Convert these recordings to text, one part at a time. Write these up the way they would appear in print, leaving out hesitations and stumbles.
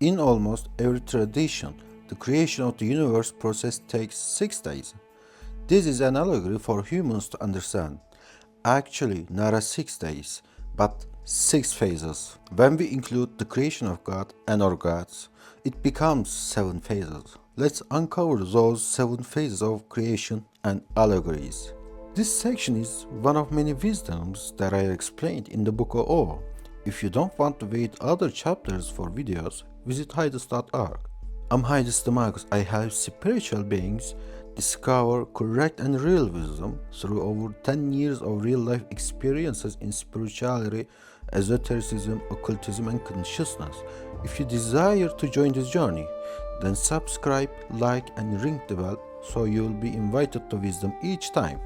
In almost every tradition, the creation of the universe process takes 6 days. This is an allegory for humans to understand. Actually, not a 6 days, but 6 phases. When we include the creation of God and our gods, it becomes 7 phases. Let's uncover those 7 phases of creation and allegories. This section is one of many wisdoms that I explained in the book of O. If you don't want to wait other chapters for videos, visit Hydus.org. I'm Hydus Marcus. I help spiritual beings discover correct and real wisdom through over 10 years of real-life experiences in spirituality, esotericism, occultism, and consciousness. If you desire to join this journey, then subscribe, like, and ring the bell so you will be invited to wisdom each time.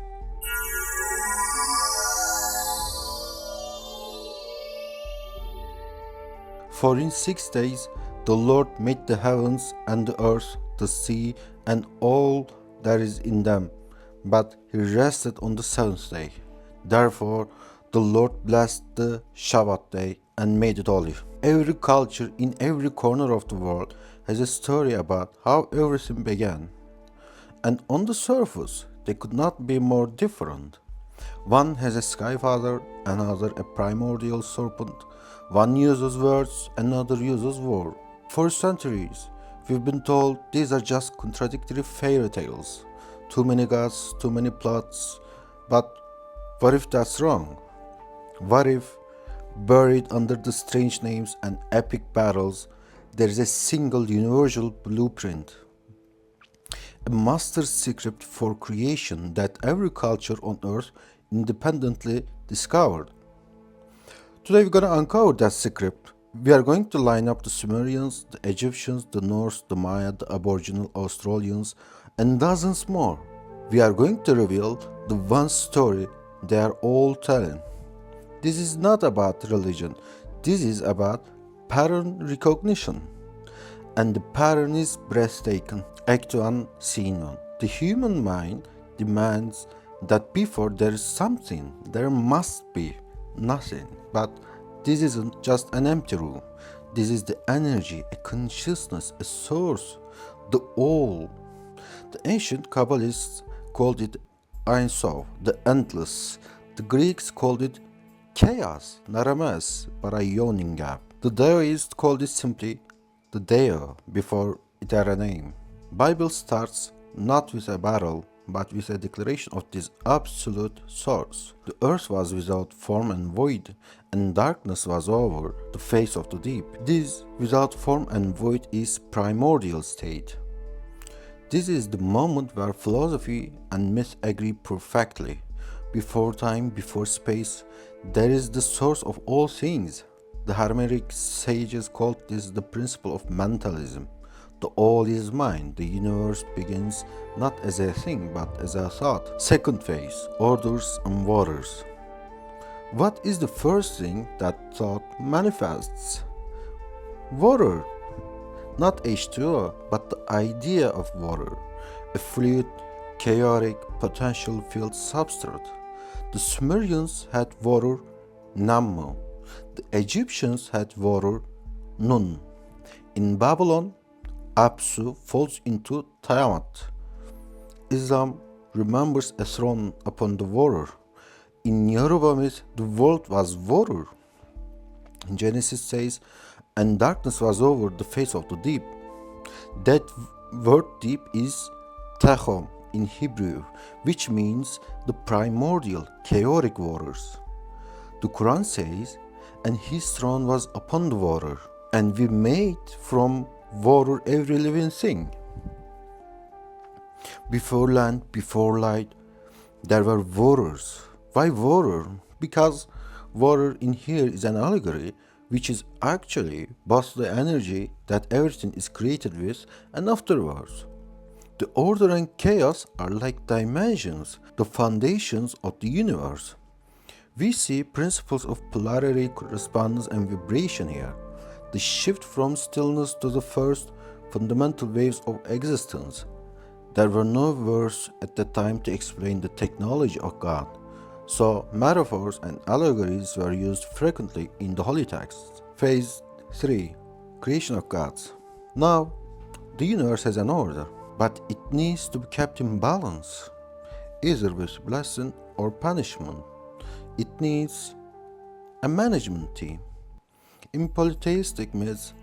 For in 6 days the Lord made the heavens and the earth, the sea, and all that is in them, but he rested on the 7th day. Therefore the Lord blessed the Shabbat day and made it holy. Every culture in every corner of the world has a story about how everything began. And on the surface, they could not be more different. One has a sky father, another a primordial serpent. One uses words, another uses war. For centuries, we've been told these are just contradictory fairy tales. Too many gods, too many plots. But what if that's wrong? What if, buried under the strange names and epic battles, there is a single universal blueprint? A master script for creation that every culture on earth independently discovered. Today we're going to uncover that script. We are going to line up the Sumerians, the Egyptians, the Norse, the Maya, the Aboriginal Australians, and dozens more. We are going to reveal the one story they are all telling. This is not about religion. This is about pattern recognition. And the pattern is breathtaking. Act 1, Scene 1. The human mind demands that before there is something, there must be nothing. But this isn't just an empty room. This is the energy, a consciousness, a source, the all. The ancient Kabbalists called it Ein Sof, the endless. The Greeks called it chaos, not a mess, but a yawning gap. The Taoists called it simply the Deo before it had a name. Bible starts not with a battle, but with a declaration of this absolute source. The earth was without form and void, and darkness was over the face of the deep. This without form and void is primordial state. This is the moment where philosophy and myth agree perfectly. Before time, before space, there is the source of all things. The Hermetic sages called this the principle of mentalism. The all is mind. The universe begins not as a thing but as a thought. Second phase, orders and waters. What is the first thing that thought manifests? Water. Not H2O, but the idea of water. A fluid, chaotic, potential-filled substrate. The Sumerians had water, Nammu. The Egyptians had water, Nun. In Babylon, Apsu falls into Tiamat. Islam remembers a throne upon the water. In Yoruba myth, the world was water. In Genesis says, and darkness was over the face of the deep. That word deep is Tehom in Hebrew, which means the primordial, chaotic waters. The Quran says, and his throne was upon the water, and we made from water every living thing. Before land, before light, there were waters. Why water? Because water in here is an allegory, which is actually both the energy that everything is created with and afterwards. The order and chaos are like dimensions, the foundations of the universe. We see principles of polarity, correspondence, and vibration here. The shift from stillness to the first fundamental waves of existence. There were no words at the time to explain the technology of God, so metaphors and allegories were used frequently in the holy texts. Phase 3. creation of gods. Now, the universe has an order, but it needs to be kept in balance, either with blessing or punishment. It needs a management team. In polytheistic myths,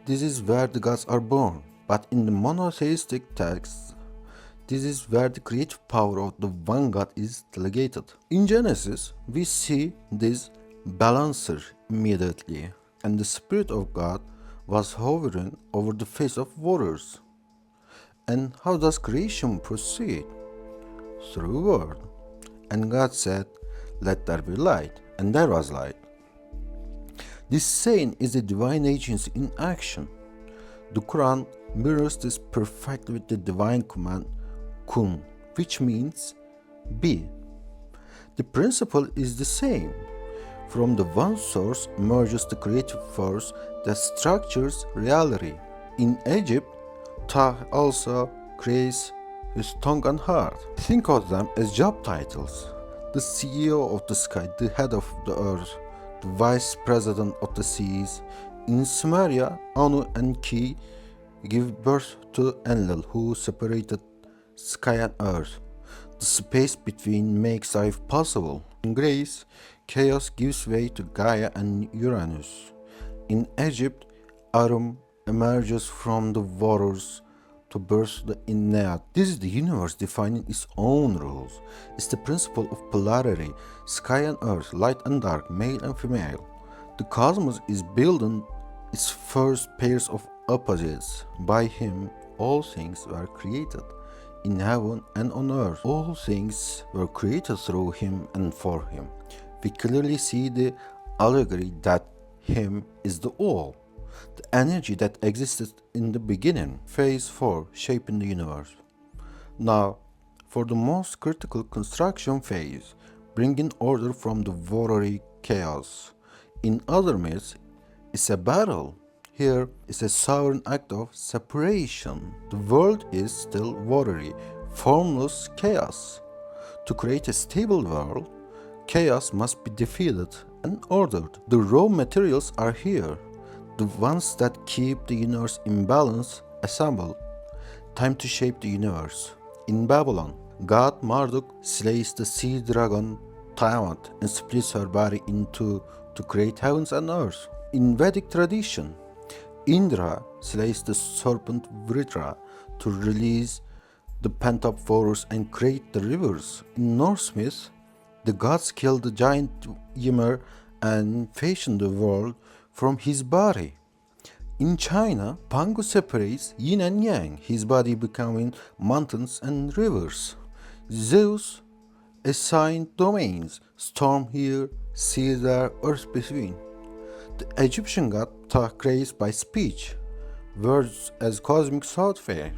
this is where the gods are born, but in the monotheistic texts, this is where the creative power of the one god is delegated. In Genesis, we see this balancer immediately, and the Spirit of God was hovering over the face of waters. And how does creation proceed? Through word. And God said, "Let there be light," and there was light. This saying is the divine agency in action. The Quran mirrors this perfectly with the divine command kun, which means be. The principle is the same. From the one source emerges the creative force that structures reality. In Egypt, Ta also creates his tongue and heart. Think of them as job titles. The CEO of the sky, the head of the earth, the vice president of the seas. In Sumeria, Anu and Ki give birth to Enlil, who separated sky and earth. The space between makes life possible. In Greece, chaos gives way to Gaia and Uranus. In Egypt, Arum emerges from the waters to birth the Ennead. This is the universe defining its own rules. It's the principle of polarity, sky and earth, light and dark, male and female. The cosmos is building its first pairs of opposites. By him, all things were created. In heaven and on earth, all things were created through him and for him. We clearly see the allegory that him is the all, the energy that existed in the beginning. Phase 4, shaping the universe. Now, for the most critical construction phase, bringing order from the watery chaos. In other myths, it's a battle. Here is a sovereign act of separation. The world is still watery, formless chaos. To create a stable world, chaos must be defeated and ordered. The raw materials are here, the ones that keep the universe in balance, assembled. Time to shape the universe. In Babylon, god Marduk slays the sea dragon Tiamat and splits her body in two to create heavens and earth. In Vedic tradition, Indra slays the serpent Vritra to release the pent-up waters and create the rivers. In Norse myth, the gods kill the giant Ymir and fashion the world from his body. In China, Pangu separates yin and yang, his body becoming mountains and rivers. Zeus assigned domains, storm here, sea there, earth between. The Egyptian god Ptah creates by speech, words as cosmic software.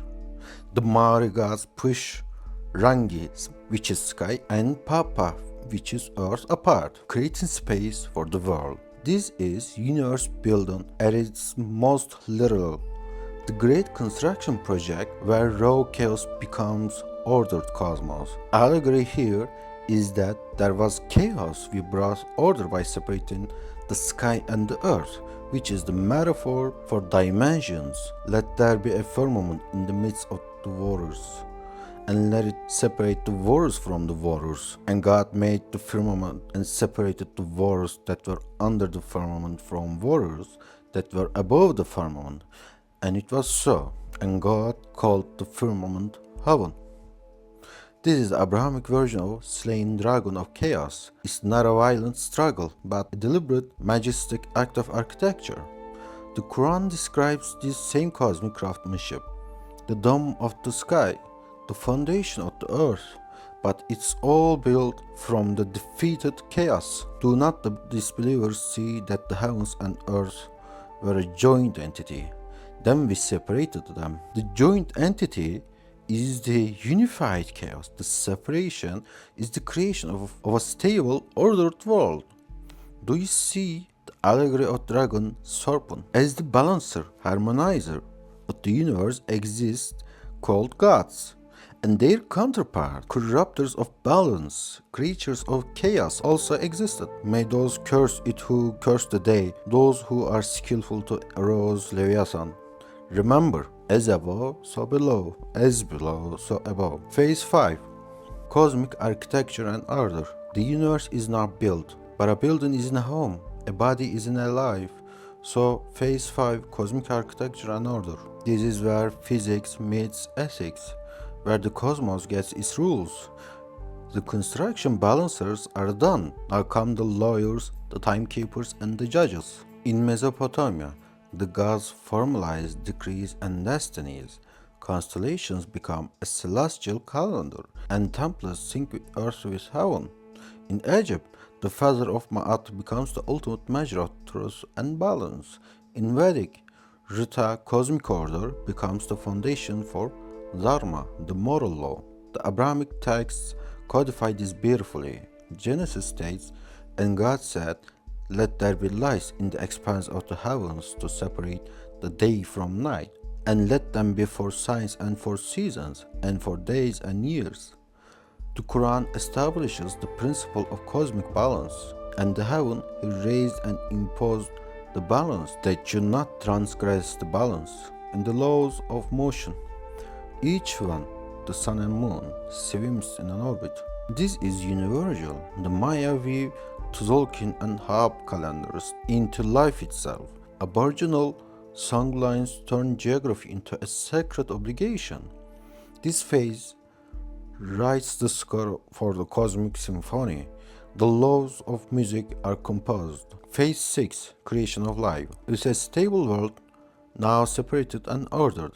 The Maori gods push Rangi, which is sky, and Papa, which is earth, apart, creating space for the world. This is universe building at its most literal. The great construction project where raw chaos becomes ordered cosmos. Allegory here is that there was chaos, we brought order by separating the sky and the earth, which is the metaphor for dimensions. Let there be a firmament in the midst of the waters, and let it separate the waters from the waters. And God made the firmament and separated the waters that were under the firmament from waters that were above the firmament. And it was so. And God called the firmament heaven. This is the Abrahamic version of slaying dragon of chaos. It's not a violent struggle, but a deliberate, majestic act of architecture. The Quran describes this same cosmic craftsmanship. The dome of the sky, the foundation of the earth, but it's all built from the defeated chaos. Do not the disbelievers see that the heavens and earth were a joint entity? Then we separated them. The joint entity is the unified chaos. The separation is the creation of a stable, ordered world. Do you see the allegory of dragon serpent as the balancer, harmonizer of the universe exists called gods, And their counterpart, corruptors of balance, creatures of chaos, also existed. May those curse it who curse the day, those who are skillful to arouse Leviathan. Remember, as above, so below, as below, so above. Phase 5. Cosmic architecture and order. The universe is not built, but a building is in a home, a body is in a life. So, phase 5, cosmic architecture and order. This is where physics meets ethics, where the cosmos gets its rules. The construction balancers are done. Now come the lawyers, the timekeepers, and the judges. In Mesopotamia, the gods formalize decrees and destinies. Constellations become a celestial calendar, and temples sync with earth with heaven. In Egypt, the feather of Ma'at becomes the ultimate measure of truth and balance. In Vedic, Rita, cosmic order, becomes the foundation for Dharma, the moral law. The Abrahamic texts codify this beautifully. Genesis states, "And God said, let there be lights in the expanse of the heavens to separate the day from night, and let them be for signs and for seasons, and for days and years." The Quran establishes the principle of cosmic balance, and the heaven he raised and imposed the balance that should not transgress the balance, and the laws of motion. Each one, the sun and moon, swims in an orbit. This is universal. The Maya weave Tzolk'in and Hab calendars into life itself. Aboriginal songlines turn geography into a sacred obligation. This phase writes the score for the cosmic symphony. The laws of music are composed. Phase 6, creation of life. With a stable world, now separated and ordered,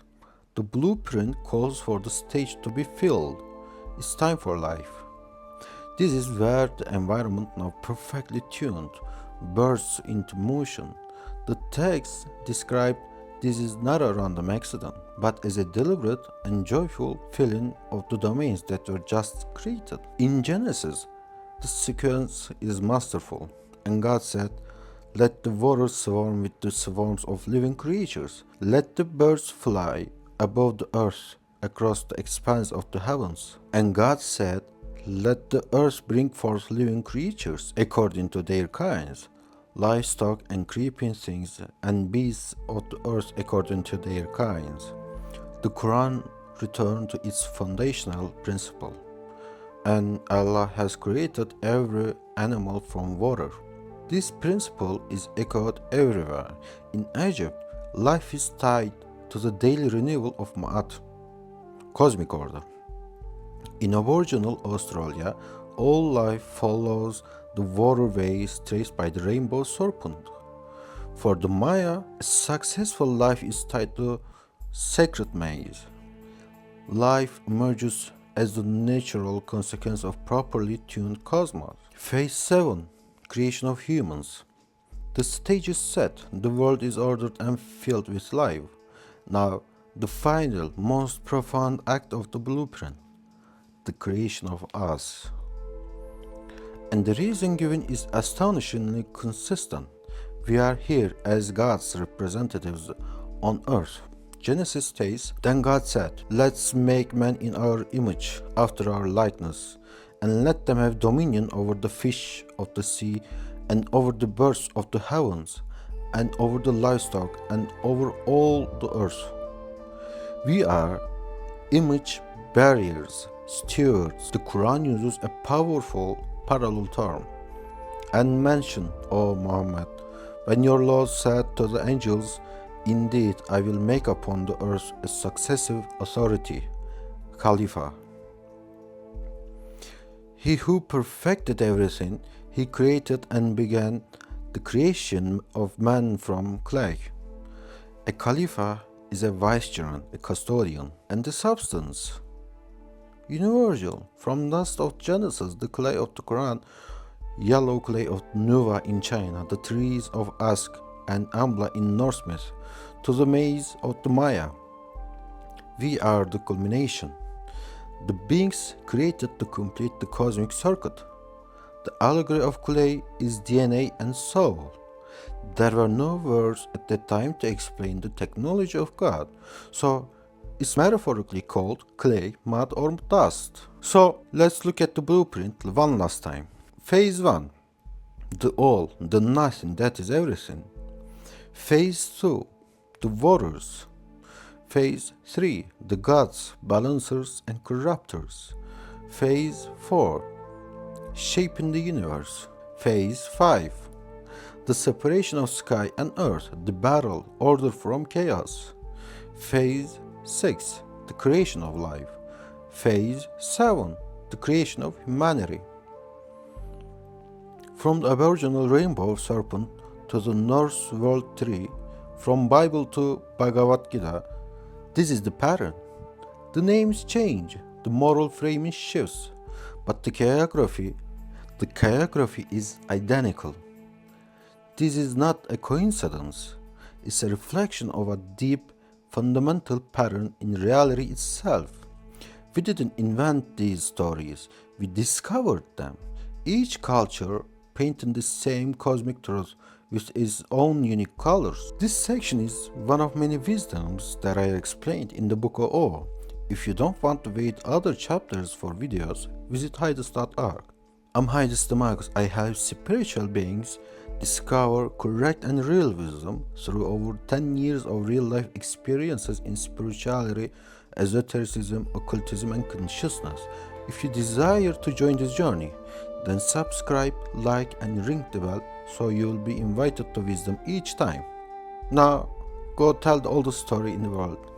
the blueprint calls for the stage to be filled. It's time for life. This is where the environment, now perfectly tuned, bursts into motion. The text described this is not a random accident, but as a deliberate and joyful filling of the domains that were just created. In Genesis, the sequence is masterful, and God said, "Let the waters swarm with the swarms of living creatures. Let the birds fly above the earth across the expanse of the heavens." And God said, "Let the earth bring forth living creatures according to their kinds, livestock and creeping things, and beasts of the earth according to their kinds." The Quran returned to its foundational principle, and Allah has created every animal from water. This principle is echoed everywhere. In Egypt, life is tied to the daily renewal of Ma'at, cosmic order. In Aboriginal Australia, all life follows the waterways traced by the rainbow serpent. For the Maya, a successful life is tied to sacred maze. Life emerges as the natural consequence of properly tuned cosmos. Phase 7, creation of humans. The stage is set, the world is ordered and filled with life. Now, the final, most profound act of the blueprint, the creation of us. And the reason given is astonishingly consistent. We are here as God's representatives on earth. Genesis states, "Then God said, let's make man in our image, after our likeness, and let them have dominion over the fish of the sea, and over the birds of the heavens, and over the livestock, and over all the earth." We are image bearers, stewards. The Quran uses a powerful parallel term. "And mention, O Muhammad, when your Lord said to the angels, indeed I will make upon the earth a successive authority, Khalifa. He who perfected everything, he created and began the creation of man from clay." A Khalifa is a vicegerent, a custodian, and the substance. Universal, from dust of Genesis, the clay of the Quran, yellow clay of Nuva in China, the trees of Ask and Ambla in Norse myth, to the maze of the Maya. We are the culmination. The beings created to complete the cosmic circuit. The allegory of clay is DNA and soul. There were no words at that time to explain the technology of God, so is metaphorically called clay, mud, or dust. So let's look at the blueprint one last time. Phase 1, the all, the nothing, that is everything. Phase 2, the waters. Phase 3, the gods, balancers, and corruptors. Phase 4, shaping the universe. Phase 5, the separation of sky and earth, the battle, order from chaos. Phase 6, the creation of life. Phase 7, the creation of humanity. From the Aboriginal rainbow serpent to the Norse world tree, from Bible to Bhagavad Gita, this is the pattern. The names change, the moral framing shifts, but the choreography is identical. This is not a coincidence. It's a reflection of a deep, fundamental pattern in reality itself. We didn't invent these stories, we discovered them. Each culture painting the same cosmic truth with its own unique colors. This section is one of many wisdoms that I explained in the book of O. If you don't want to wait other chapters for videos, visit Hydus.org. I'm Hydus Marcus. I help spiritual beings discover correct and real wisdom through over 10 years of real-life experiences in spirituality, esotericism, occultism, and consciousness. If you desire to join this journey, then subscribe, like, and ring the bell so you will be invited to wisdom each time. Now, go tell the oldest story in the world.